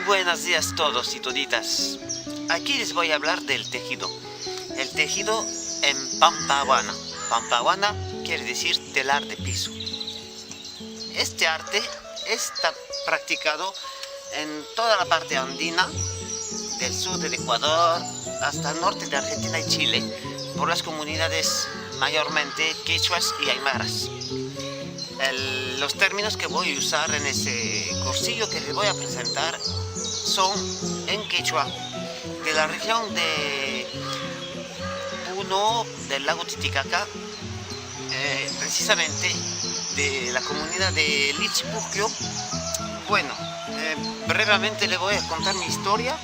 buenos días todos y toditas. Aquí les voy a hablar del tejido. El tejido en Pampahuana. Pampahuana quiere decir telar de piso. Este arte está practicado en toda la parte andina, del sur del Ecuador hasta el norte de Argentina y Chile, por las comunidades mayormente quechuas y aymaras. Los términos que voy a usar en ese cursillo que les voy a presentar son en quechua, de la región de Puno, del lago Titicaca, precisamente de la comunidad de Lichipuquio. Bueno, brevemente les voy a contar mi historia.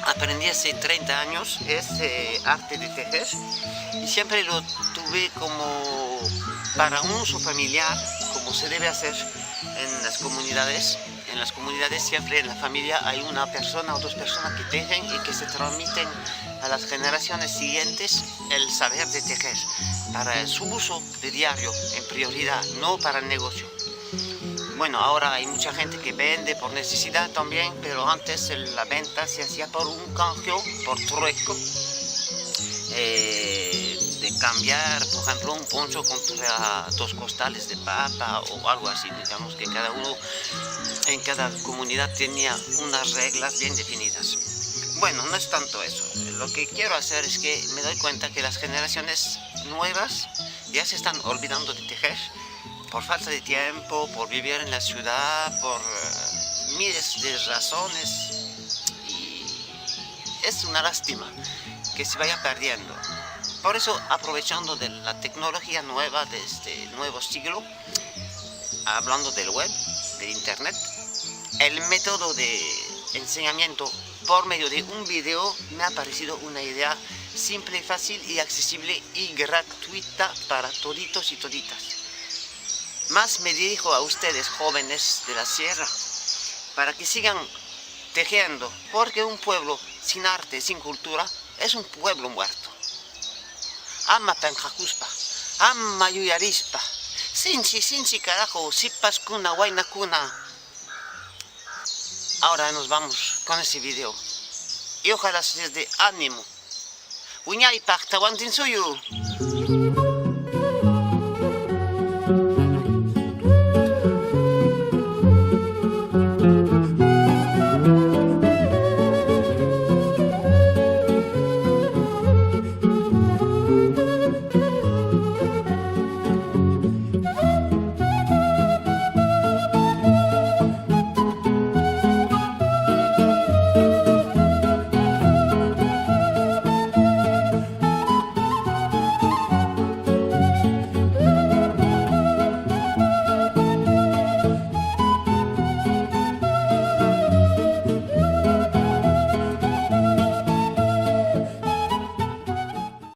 Aprendí hace 30 años ese arte de tejer y siempre lo tuve como para un uso familiar, como se debe hacer en las comunidades. En las comunidades siempre en la familia hay una persona o dos personas que tejen y que se transmiten a las generaciones siguientes el saber de tejer para su uso de diario en prioridad, no para el negocio. Bueno, ahora hay mucha gente que vende por necesidad también, pero antes la venta se hacía por un cambio, por trueco, de cambiar, por ejemplo, un poncho contra 2 costales de papa o algo así. Digamos que cada uno en cada comunidad tenía unas reglas bien definidas. Bueno, no es tanto eso. Lo que quiero hacer es que me doy cuenta que las generaciones nuevas ya se están olvidando de tejer por falta de tiempo, por vivir en la ciudad, por miles de razones, y es una lástima que se vaya perdiendo. Por eso, aprovechando de la tecnología nueva de este nuevo siglo, hablando del web, de internet, el método de enseñamiento por medio de un video me ha parecido una idea simple, fácil y accesible y gratuita para toditos y toditas. Más me dirijo a ustedes, jóvenes de la sierra, para que sigan tejiendo, porque un pueblo sin arte, sin cultura, es un pueblo muerto. Ama Penjacuspa, ama Yuyarispa, sinchi carajo, sipas cuna, guayna cuna. Ahora nos vamos con ese video y ojalá les dé ánimo. Uñay pacta suyo.